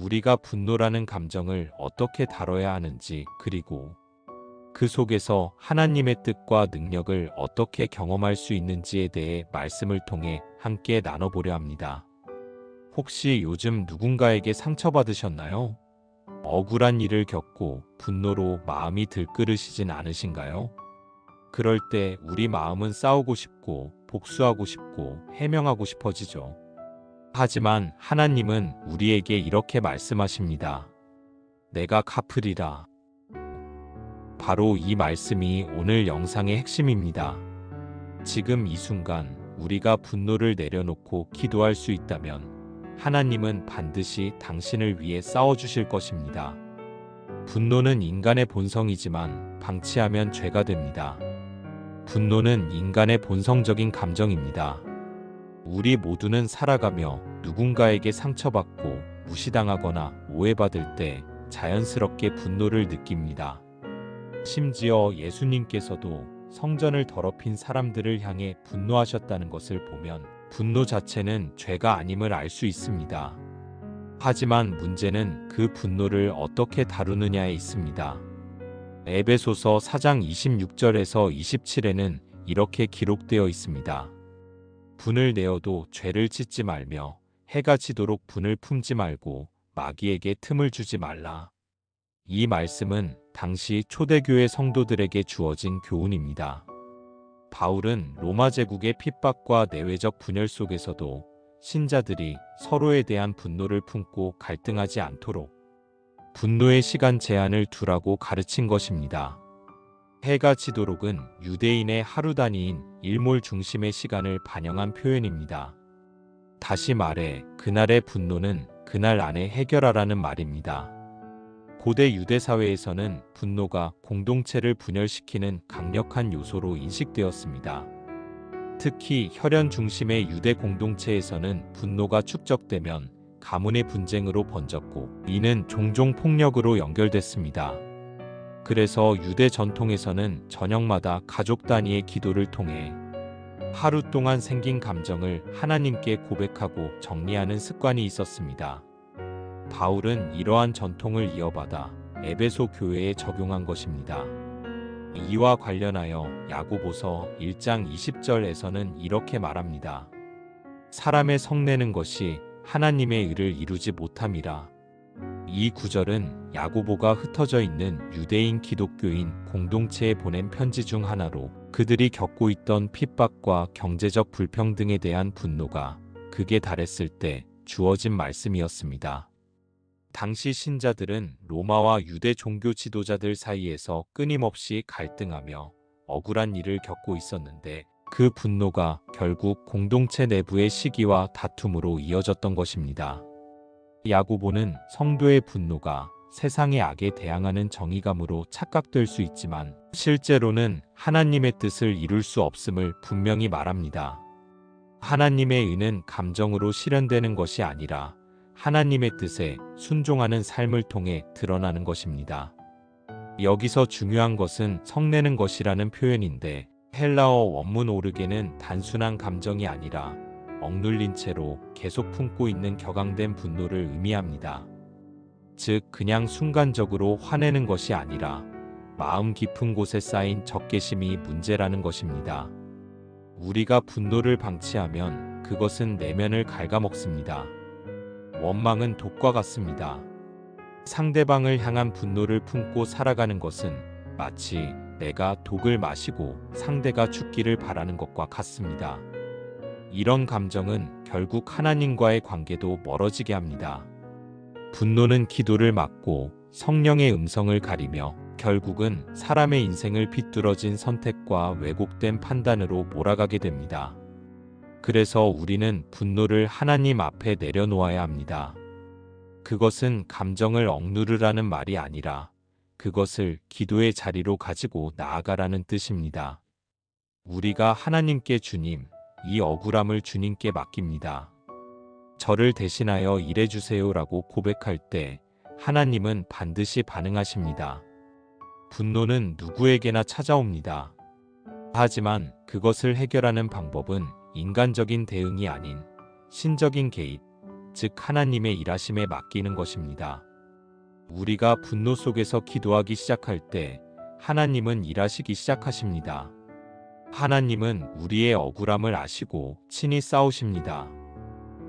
우리가 분노라는 감정을 어떻게 다뤄야 하는지, 그리고 그 속에서 하나님의 뜻과 능력을 어떻게 경험할 수 있는지에 대해 말씀을 통해 함께 나눠보려 합니다. 혹시 요즘 누군가에게 상처받으셨나요? 억울한 일을 겪고 분노로 마음이 들끓으시진 않으신가요? 그럴 때 우리 마음은 싸우고 싶고 복수하고 싶고 해명하고 싶어지죠. 하지만 하나님은 우리에게 이렇게 말씀하십니다. 내가 갚으리라. 바로 이 말씀이 오늘 영상의 핵심입니다. 지금 이 순간 우리가 분노를 내려놓고 기도할 수 있다면 하나님은 반드시 당신을 위해 싸워주실 것입니다. 분노는 인간의 본성이지만 방치하면 죄가 됩니다. 분노는 인간의 본성적인 감정입니다. 우리 모두는 살아가며 누군가에게 상처받고 무시당하거나 오해받을 때 자연스럽게 분노를 느낍니다. 심지어 예수님께서도 성전을 더럽힌 사람들을 향해 분노하셨다는 것을 보면 분노 자체는 죄가 아님을 알 수 있습니다. 하지만 문제는 그 분노를 어떻게 다루느냐에 있습니다. 에베소서 4장 26절에서 27에는 이렇게 기록되어 있습니다. 분을 내어도 죄를 짓지 말며 해가 지도록 분을 품지 말고 마귀에게 틈을 주지 말라. 이 말씀은 당시 초대교회 성도들에게 주어진 교훈입니다. 바울은 로마 제국의 핍박과 내외적 분열 속에서도 신자들이 서로에 대한 분노를 품고 갈등하지 않도록 분노의 시간 제한을 두라고 가르친 것입니다. 해가 지도록은 유대인의 하루 단위인 일몰 중심의 시간을 반영한 표현입니다. 다시 말해 그날의 분노는 그날 안에 해결하라는 말입니다. 고대 유대 사회에서는 분노가 공동체를 분열시키는 강력한 요소로 인식되었습니다. 특히 혈연 중심의 유대 공동체에서는 분노가 축적되면 가문의 분쟁으로 번졌고 이는 종종 폭력으로 연결됐습니다. 그래서 유대 전통에서는 저녁마다 가족 단위의 기도를 통해 하루 동안 생긴 감정을 하나님께 고백하고 정리하는 습관이 있었습니다. 바울은 이러한 전통을 이어받아 에베소 교회에 적용한 것입니다. 이와 관련하여 야고보서 1장 20절에서는 이렇게 말합니다. 사람의 성내는 것이 하나님의 의를 이루지 못함이라. 이 구절은 야고보가 흩어져 있는 유대인 기독교인 공동체에 보낸 편지 중 하나로 그들이 겪고 있던 핍박과 경제적 불평등에 대한 분노가 극에 달했을 때 주어진 말씀이었습니다. 당시 신자들은 로마와 유대 종교 지도자들 사이에서 끊임없이 갈등하며 억울한 일을 겪고 있었는데 그 분노가 결국 공동체 내부의 시기와 다툼으로 이어졌던 것입니다. 야고보는 성도의 분노가 세상의 악에 대항하는 정의감으로 착각될 수 있지만 실제로는 하나님의 뜻을 이룰 수 없음을 분명히 말합니다. 하나님의 의는 감정으로 실현되는 것이 아니라 하나님의 뜻에 순종하는 삶을 통해 드러나는 것입니다. 여기서 중요한 것은 성내는 것이라는 표현인데 헬라어 원문 오르게는 단순한 감정이 아니라 억눌린 채로 계속 품고 있는 격앙된 분노를 의미합니다. 즉 그냥 순간적으로 화내는 것이 아니라 마음 깊은 곳에 쌓인 적개심이 문제라는 것입니다. 우리가 분노를 방치하면 그것은 내면을 갉아먹습니다. 원망은 독과 같습니다. 상대방을 향한 분노를 품고 살아가는 것은 마치 내가 독을 마시고 상대가 죽기를 바라는 것과 같습니다. 이런 감정은 결국 하나님과의 관계도 멀어지게 합니다. 분노는 기도를 막고 성령의 음성을 가리며 결국은 사람의 인생을 비뚤어진 선택과 왜곡된 판단으로 몰아가게 됩니다. 그래서 우리는 분노를 하나님 앞에 내려놓아야 합니다. 그것은 감정을 억누르라는 말이 아니라 그것을 기도의 자리로 가지고 나아가라는 뜻입니다. 우리가 하나님께 주님, 이 억울함을 주님께 맡깁니다. 저를 대신하여 일해주세요라고 고백할 때 하나님은 반드시 반응하십니다. 분노는 누구에게나 찾아옵니다. 하지만 그것을 해결하는 방법은 인간적인 대응이 아닌 신적인 개입, 즉 하나님의 일하심에 맡기는 것입니다. 우리가 분노 속에서 기도하기 시작할 때 하나님은 일하시기 시작하십니다. 하나님은 우리의 억울함을 아시고 친히 싸우십니다.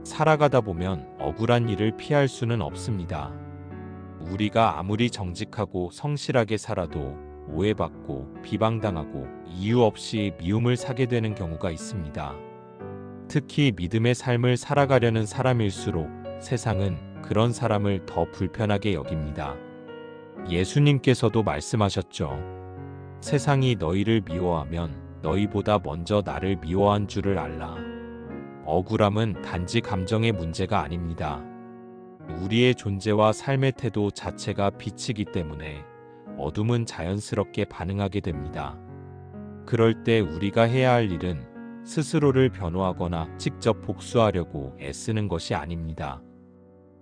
살아가다 보면 억울한 일을 피할 수는 없습니다. 우리가 아무리 정직하고 성실하게 살아도 오해받고 비방당하고 이유 없이 미움을 사게 되는 경우가 있습니다. 특히 믿음의 삶을 살아가려는 사람일수록 세상은 그런 사람을 더 불편하게 여깁니다. 예수님께서도 말씀하셨죠. 세상이 너희를 미워하면 너희보다 먼저 나를 미워한 줄을 알라. 억울함은 단지 감정의 문제가 아닙니다. 우리의 존재와 삶의 태도 자체가 빛이기 때문에 어둠은 자연스럽게 반응하게 됩니다. 그럴 때 우리가 해야 할 일은 스스로를 변호하거나 직접 복수하려고 애쓰는 것이 아닙니다.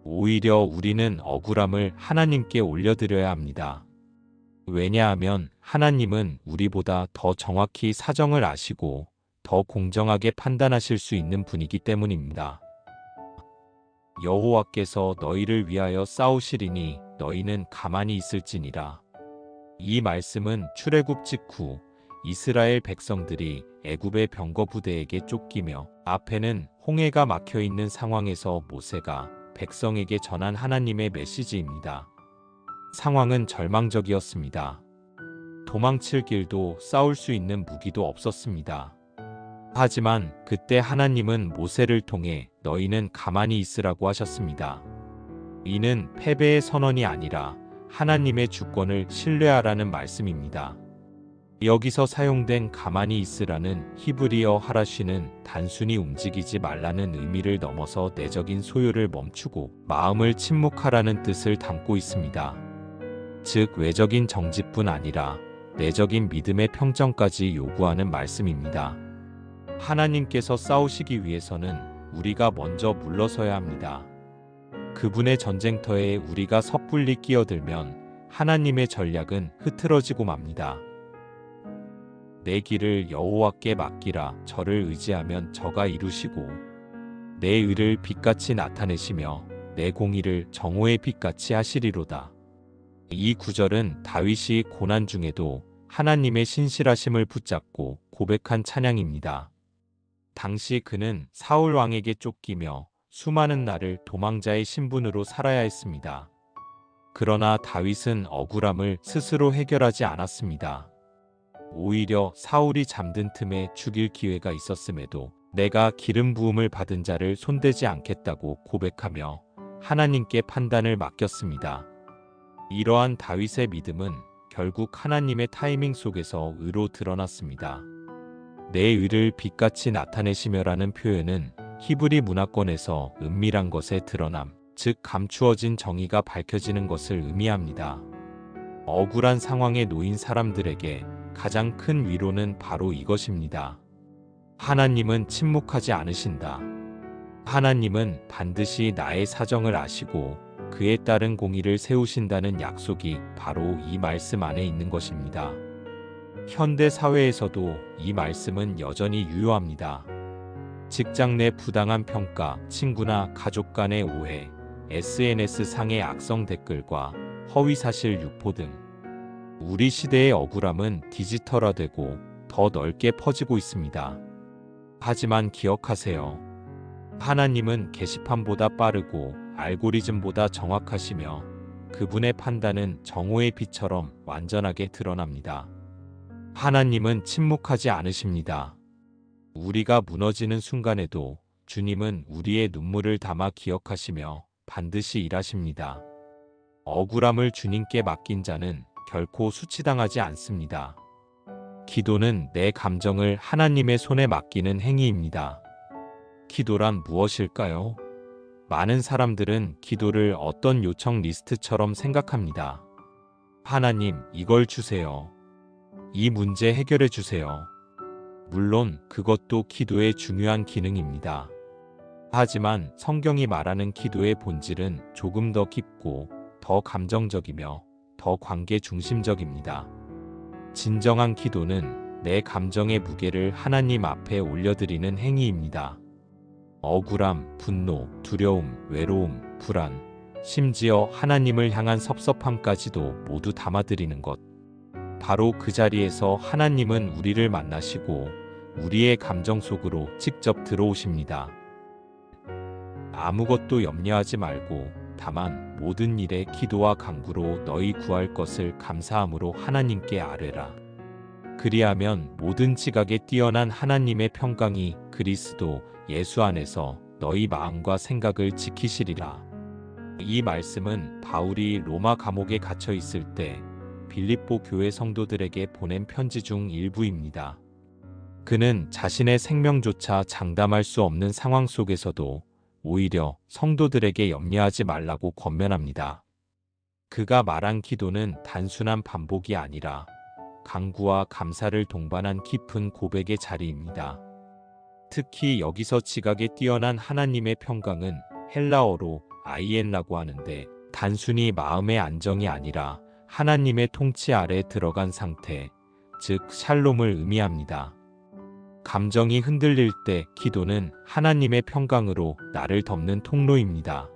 오히려 우리는 억울함을 하나님께 올려드려야 합니다. 왜냐하면 하나님은 우리보다 더 정확히 사정을 아시고 더 공정하게 판단하실 수 있는 분이기 때문입니다. 여호와께서 너희를 위하여 싸우시리니 너희는 가만히 있을지니라. 이 말씀은 출애굽 직후 이스라엘 백성들이 애굽의 병거 부대에게 쫓기며 앞에는 홍해가 막혀 있는 상황에서 모세가 백성에게 전한 하나님의 메시지입니다. 상황은 절망적이었습니다. 도망칠 길도 싸울 수 있는 무기도 없었습니다. 하지만 그때 하나님은 모세를 통해 너희는 가만히 있으라고 하셨습니다. 이는 패배의 선언이 아니라 하나님의 주권을 신뢰하라는 말씀입니다. 여기서 사용된 가만히 있으라는 히브리어 하라쉬는 단순히 움직이지 말라는 의미를 넘어서 내적인 소요를 멈추고 마음을 침묵하라는 뜻을 담고 있습니다. 즉 외적인 정지뿐 아니라 내적인 믿음의 평정까지 요구하는 말씀입니다. 하나님께서 싸우시기 위해서는 우리가 먼저 물러서야 합니다. 그분의 전쟁터에 우리가 섣불리 끼어들면 하나님의 전략은 흐트러지고 맙니다. 내 길을 여호와께 맡기라. 저를 의지하면 저가 이루시고 내 의를 빛같이 나타내시며 내 공의를 정오의 빛같이 하시리로다. 이 구절은 다윗이 고난 중에도 하나님의 신실하심을 붙잡고 고백한 찬양입니다. 당시 그는 사울 왕에게 쫓기며 수많은 날을 도망자의 신분으로 살아야 했습니다. 그러나 다윗은 억울함을 스스로 해결하지 않았습니다. 오히려 사울이 잠든 틈에 죽일 기회가 있었음에도 내가 기름 부음을 받은 자를 손대지 않겠다고 고백하며 하나님께 판단을 맡겼습니다. 이러한 다윗의 믿음은 결국 하나님의 타이밍 속에서 의로 드러났습니다. 내 의를 빛같이 나타내시며라는 표현은 히브리 문화권에서 은밀한 것의 드러남, 즉 감추어진 정의가 밝혀지는 것을 의미합니다. 억울한 상황에 놓인 사람들에게 가장 큰 위로는 바로 이것입니다. 하나님은 침묵하지 않으신다. 하나님은 반드시 나의 사정을 아시고 그에 따른 공의를 세우신다는 약속이 바로 이 말씀 안에 있는 것입니다. 현대 사회에서도 이 말씀은 여전히 유효합니다. 직장 내 부당한 평가, 친구나 가족 간의 오해, SNS 상의 악성 댓글과 허위사실 유포 등 우리 시대의 억울함은 디지털화되고 더 넓게 퍼지고 있습니다. 하지만 기억하세요. 하나님은 게시판보다 빠르고 알고리즘보다 정확하시며 그분의 판단은 정오의 빛처럼 완전하게 드러납니다. 하나님은 침묵하지 않으십니다. 우리가 무너지는 순간에도 주님은 우리의 눈물을 담아 기억하시며 반드시 일하십니다. 억울함을 주님께 맡긴 자는 결코 수치당하지 않습니다. 기도는 내 감정을 하나님의 손에 맡기는 행위입니다. 기도란 무엇일까요? 많은 사람들은 기도를 어떤 요청 리스트처럼 생각합니다. 하나님, 이걸 주세요. 이 문제 해결해 주세요. 물론 그것도 기도의 중요한 기능입니다. 하지만 성경이 말하는 기도의 본질은 조금 더 깊고 더 감정적이며 더 관계 중심적입니다. 진정한 기도는 내 감정의 무게를 하나님 앞에 올려드리는 행위입니다. 억울함, 분노, 두려움, 외로움, 불안, 심지어 하나님을 향한 섭섭함까지도 모두 담아드리는 것. 바로 그 자리에서 하나님은 우리를 만나시고 우리의 감정 속으로 직접 들어오십니다. 아무것도 염려하지 말고 다만 모든 일에 기도와 간구로 너희 구할 것을 감사함으로 하나님께 아뢰라. 그리하면 모든 지각에 뛰어난 하나님의 평강이 그리스도 예수 안에서 너희 마음과 생각을 지키시리라. 이 말씀은 바울이 로마 감옥에 갇혀 있을 때 빌립보 교회 성도들에게 보낸 편지 중 일부입니다. 그는 자신의 생명조차 장담할 수 없는 상황 속에서도 오히려 성도들에게 염려하지 말라고 권면합니다. 그가 말한 기도는 단순한 반복이 아니라 간구와 감사를 동반한 깊은 고백의 자리입니다. 특히 여기서 지각에 뛰어난 하나님의 평강은 헬라어로 아이엔라고 하는데 단순히 마음의 안정이 아니라 하나님의 통치 아래 들어간 상태, 즉 샬롬을 의미합니다. 감정이 흔들릴 때 기도는 하나님의 평강으로 나를 덮는 통로입니다.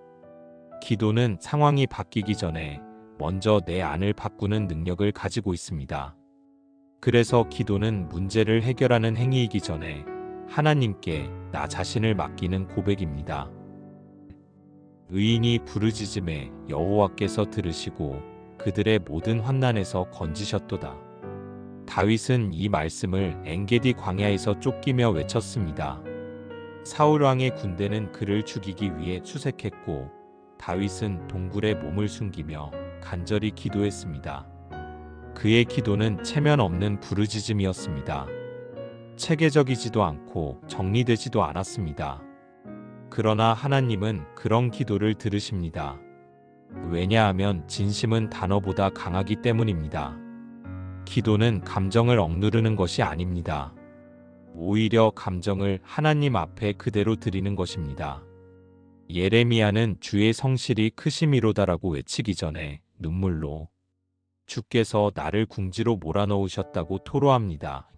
기도는 상황이 바뀌기 전에 먼저 내 안을 바꾸는 능력을 가지고 있습니다. 그래서 기도는 문제를 해결하는 행위이기 전에 하나님께 나 자신을 맡기는 고백입니다. 의인이 부르짖음에 여호와께서 들으시고 그들의 모든 환난에서 건지셨도다. 다윗은 이 말씀을 엔게디 광야에서 쫓기며 외쳤습니다. 사울 왕의 군대는 그를 죽이기 위해 수색했고 다윗은 동굴에 몸을 숨기며 간절히 기도했습니다. 그의 기도는 체면 없는 부르짖음이었습니다. 체계적이지도 않고 정리되지도 않았습니다. 그러나 하나님은 그런 기도를 들으십니다. 왜냐하면 진심은 단어보다 강하기 때문입니다. 기도는 감정을 억누르는 것이 아닙니다. 오히려 감정을 하나님 앞에 그대로 드리는 것입니다. 예레미야는 주의 성실이 크심이로다라고 외치기 전에 눈물로 주께서 나를 궁지로 몰아넣으셨다고 토로합니다.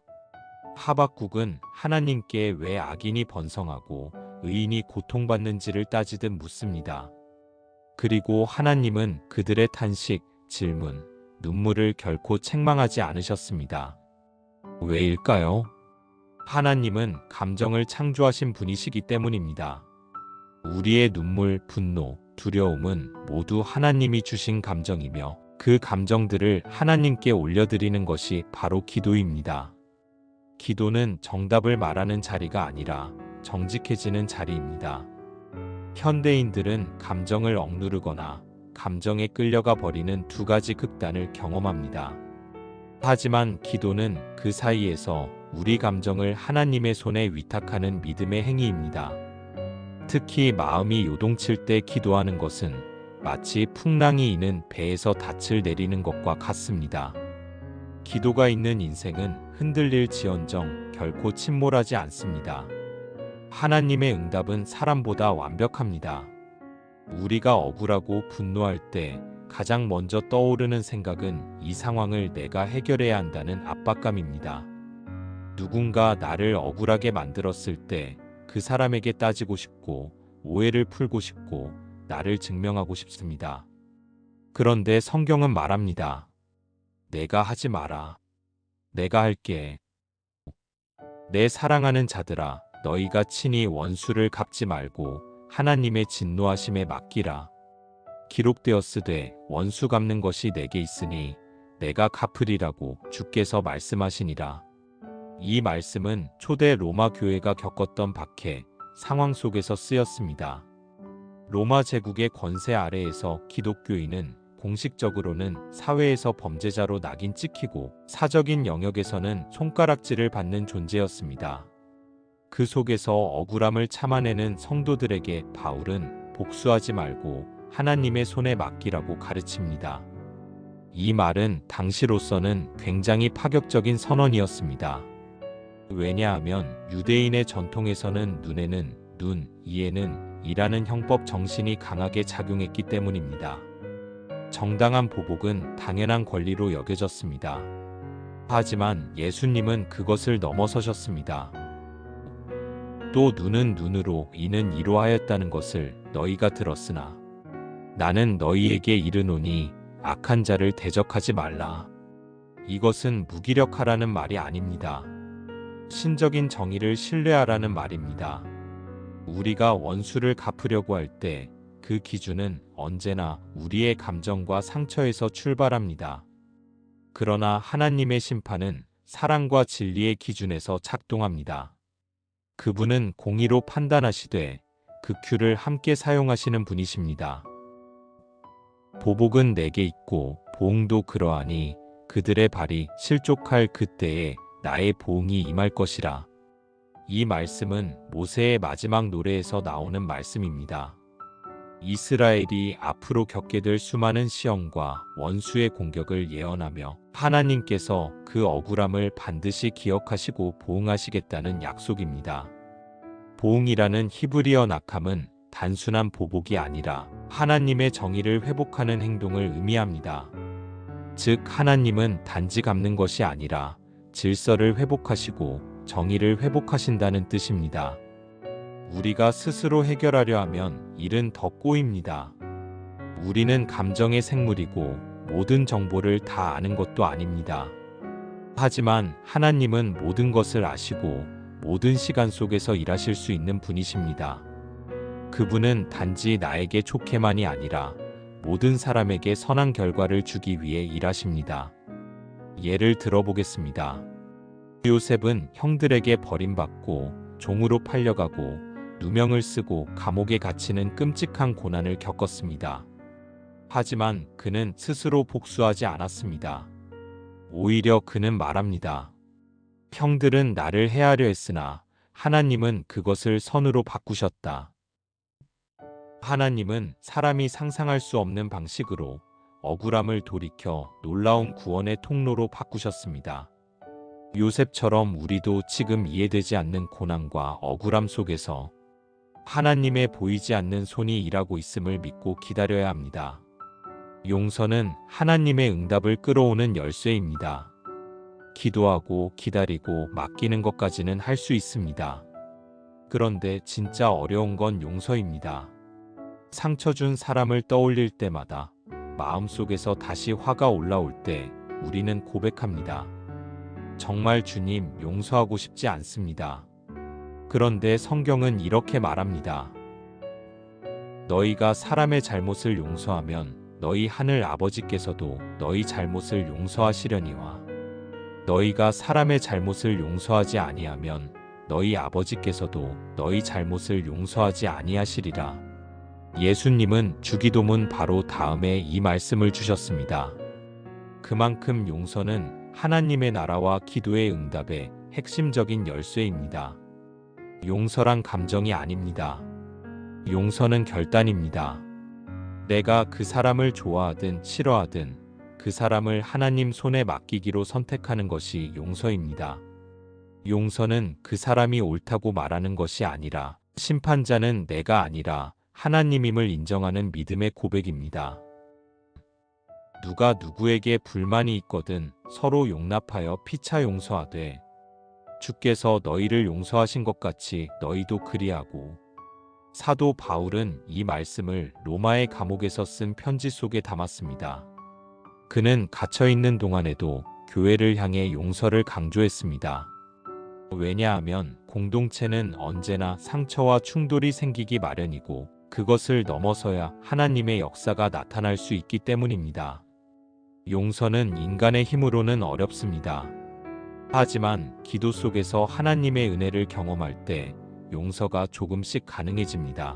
하박국은 하나님께 왜 악인이 번성하고 의인이 고통받는지를 따지듯 묻습니다. 그리고 하나님은 그들의 탄식, 질문, 눈물을 결코 책망하지 않으셨습니다. 왜일까요? 하나님은 감정을 창조하신 분이시기 때문입니다. 우리의 눈물, 분노, 두려움은 모두 하나님이 주신 감정이며 그 감정들을 하나님께 올려드리는 것이 바로 기도입니다. 기도는 정답을 말하는 자리가 아니라 정직해지는 자리입니다. 현대인들은 감정을 억누르거나 감정에 끌려가 버리는 두 가지 극단을 경험합니다. 하지만 기도는 그 사이에서 우리 감정을 하나님의 손에 위탁하는 믿음의 행위입니다. 특히 마음이 요동칠 때 기도하는 것은 마치 풍랑이 이는 배에서 닻을 내리는 것과 같습니다. 기도가 있는 인생은 흔들릴지언정 결코 침몰하지 않습니다. 하나님의 응답은 사람보다 완벽합니다. 우리가 억울하고 분노할 때 가장 먼저 떠오르는 생각은 이 상황을 내가 해결해야 한다는 압박감입니다. 누군가 나를 억울하게 만들었을 때 그 사람에게 따지고 싶고 오해를 풀고 싶고 나를 증명하고 싶습니다. 그런데 성경은 말합니다. 내가 하지 마라. 내가 할게. 내 사랑하는 자들아, 너희가 친히 원수를 갚지 말고 하나님의 진노하심에 맡기라. 기록되었으되 원수 갚는 것이 내게 있으니 내가 갚으리라고 주께서 말씀하시니라. 이 말씀은 초대 로마 교회가 겪었던 박해, 상황 속에서 쓰였습니다. 로마 제국의 권세 아래에서 기독교인은 공식적으로는 사회에서 범죄자로 낙인 찍히고 사적인 영역에서는 손가락질을 받는 존재였습니다. 그 속에서 억울함을 참아내는 성도들에게 바울은 복수하지 말고 하나님의 손에 맡기라고 가르칩니다. 이 말은 당시로서는 굉장히 파격적인 선언이었습니다. 왜냐하면 유대인의 전통에서는 눈에는 눈, 이에는 이라는 형법 정신이 강하게 작용했기 때문입니다. 정당한 보복은 당연한 권리로 여겨졌습니다. 하지만 예수님은 그것을 넘어서셨습니다. 또 눈은 눈으로 이는 이로 하였다는 것을 너희가 들었으나 나는 너희에게 이르노니 악한 자를 대적하지 말라. 이것은 무기력하라는 말이 아닙니다. 신적인 정의를 신뢰하라는 말입니다. 우리가 원수를 갚으려고 할 때 그 기준은 언제나 우리의 감정과 상처에서 출발합니다. 그러나 하나님의 심판은 사랑과 진리의 기준에서 작동합니다. 그분은 공의로 판단하시되 극큐를 함께 사용하시는 분이십니다. 보복은 내게 있고 보응도 그러하니 그들의 발이 실족할 그때에 나의 보응이 임할 것이라. 이 말씀은 모세의 마지막 노래에서 나오는 말씀입니다. 이스라엘이 앞으로 겪게 될 수많은 시험과 원수의 공격을 예언하며 하나님께서 그 억울함을 반드시 기억하시고 보응하시겠다는 약속입니다. 보응이라는 히브리어 낙함은 단순한 보복이 아니라 하나님의 정의를 회복하는 행동을 의미합니다. 즉 하나님은 단지 갚는 것이 아니라 질서를 회복하시고 정의를 회복하신다는 뜻입니다. 우리가 스스로 해결하려 하면 일은 더 꼬입니다. 우리는 감정의 생물이고 모든 정보를 다 아는 것도 아닙니다. 하지만 하나님은 모든 것을 아시고 모든 시간 속에서 일하실 수 있는 분이십니다. 그분은 단지 나에게 좋게만이 아니라 모든 사람에게 선한 결과를 주기 위해 일하십니다. 예를 들어보겠습니다. 요셉은 형들에게 버림받고 종으로 팔려가고 누명을 쓰고 감옥에 갇히는 끔찍한 고난을 겪었습니다. 하지만 그는 스스로 복수하지 않았습니다. 오히려 그는 말합니다. 형들은 나를 해하려 했으나 하나님은 그것을 선으로 바꾸셨다. 하나님은 사람이 상상할 수 없는 방식으로 억울함을 돌이켜 놀라운 구원의 통로로 바꾸셨습니다. 요셉처럼 우리도 지금 이해되지 않는 고난과 억울함 속에서 하나님의 보이지 않는 손이 일하고 있음을 믿고 기다려야 합니다. 용서는 하나님의 응답을 끌어오는 열쇠입니다. 기도하고 기다리고 맡기는 것까지는 할 수 있습니다. 그런데 진짜 어려운 건 용서입니다. 상처 준 사람을 떠올릴 때마다 마음속에서 다시 화가 올라올 때 우리는 고백합니다. 정말 주님, 용서하고 싶지 않습니다. 그런데 성경은 이렇게 말합니다. 너희가 사람의 잘못을 용서하면 너희 하늘 아버지께서도 너희 잘못을 용서하시려니와 너희가 사람의 잘못을 용서하지 아니하면 너희 아버지께서도 너희 잘못을 용서하지 아니하시리라. 예수님은 주기도문 바로 다음에 이 말씀을 주셨습니다. 그만큼 용서는 하나님의 나라와 기도의 응답의 핵심적인 열쇠입니다. 용서란 감정이 아닙니다. 용서는 결단입니다. 내가 그 사람을 좋아하든 싫어하든 그 사람을 하나님 손에 맡기기로 선택하는 것이 용서입니다. 용서는 그 사람이 옳다고 말하는 것이 아니라 심판자는 내가 아니라 하나님임을 인정하는 믿음의 고백입니다. 누가 누구에게 불만이 있거든 서로 용납하여 피차 용서하되 주께서 너희를 용서하신 것 같이 너희도 그리하고. 사도 바울은 이 말씀을 로마의 감옥에서 쓴 편지 속에 담았습니다. 그는 갇혀있는 동안에도 교회를 향해 용서를 강조했습니다. 왜냐하면 공동체는 언제나 상처와 충돌이 생기기 마련이고 그것을 넘어서야 하나님의 역사가 나타날 수 있기 때문입니다. 용서는 인간의 힘으로는 어렵습니다. 하지만 기도 속에서 하나님의 은혜를 경험할 때 용서가 조금씩 가능해집니다.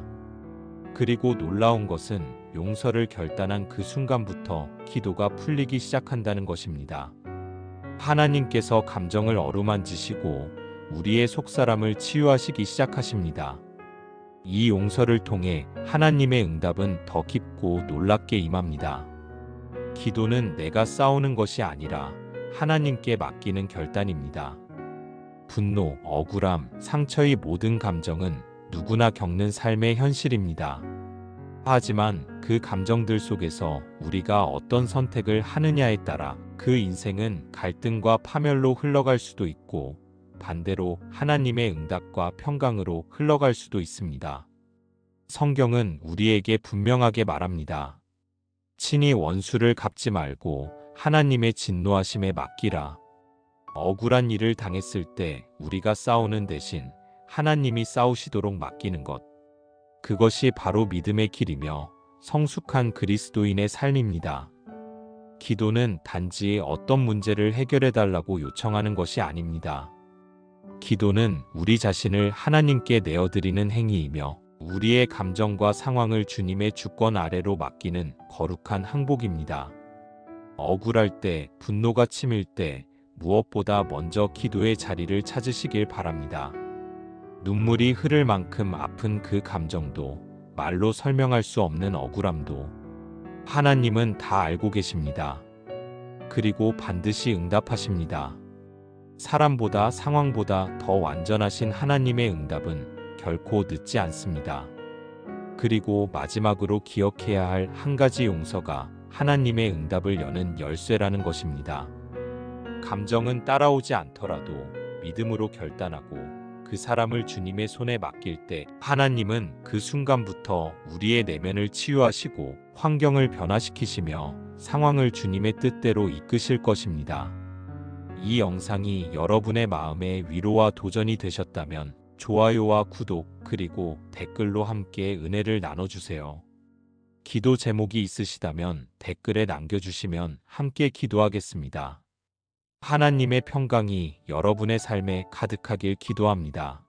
그리고 놀라운 것은 용서를 결단한 그 순간부터 기도가 풀리기 시작한다는 것입니다. 하나님께서 감정을 어루만지시고 우리의 속사람을 치유하시기 시작하십니다. 이 용서를 통해 하나님의 응답은 더 깊고 놀랍게 임합니다. 기도는 내가 싸우는 것이 아니라 하나님께 맡기는 결단입니다. 분노, 억울함, 상처의 모든 감정은 누구나 겪는 삶의 현실입니다. 하지만 그 감정들 속에서 우리가 어떤 선택을 하느냐에 따라 그 인생은 갈등과 파멸로 흘러갈 수도 있고 반대로 하나님의 응답과 평강으로 흘러갈 수도 있습니다. 성경은 우리에게 분명하게 말합니다. 친히 원수를 갚지 말고 하나님의 진노하심에 맡기라. 억울한 일을 당했을 때 우리가 싸우는 대신 하나님이 싸우시도록 맡기는 것. 그것이 바로 믿음의 길이며 성숙한 그리스도인의 삶입니다. 기도는 단지 어떤 문제를 해결해 달라고 요청하는 것이 아닙니다. 기도는 우리 자신을 하나님께 내어드리는 행위이며 우리의 감정과 상황을 주님의 주권 아래로 맡기는 거룩한 항복입니다. 억울할 때, 분노가 치밀 때 무엇보다 먼저 기도의 자리를 찾으시길 바랍니다. 눈물이 흐를 만큼 아픈 그 감정도, 말로 설명할 수 없는 억울함도 하나님은 다 알고 계십니다. 그리고 반드시 응답하십니다. 사람보다 상황보다 더 완전하신 하나님의 응답은 결코 늦지 않습니다. 그리고 마지막으로 기억해야 할 한 가지 용서가 하나님의 응답을 여는 열쇠라는 것입니다. 감정은 따라오지 않더라도 믿음으로 결단하고 그 사람을 주님의 손에 맡길 때 하나님은 그 순간부터 우리의 내면을 치유하시고 환경을 변화시키시며 상황을 주님의 뜻대로 이끄실 것입니다. 이 영상이 여러분의 마음에 위로와 도전이 되셨다면 좋아요와 구독 그리고 댓글로 함께 은혜를 나눠주세요. 기도 제목이 있으시다면 댓글에 남겨주시면 함께 기도하겠습니다. 하나님의 평강이 여러분의 삶에 가득하길 기도합니다.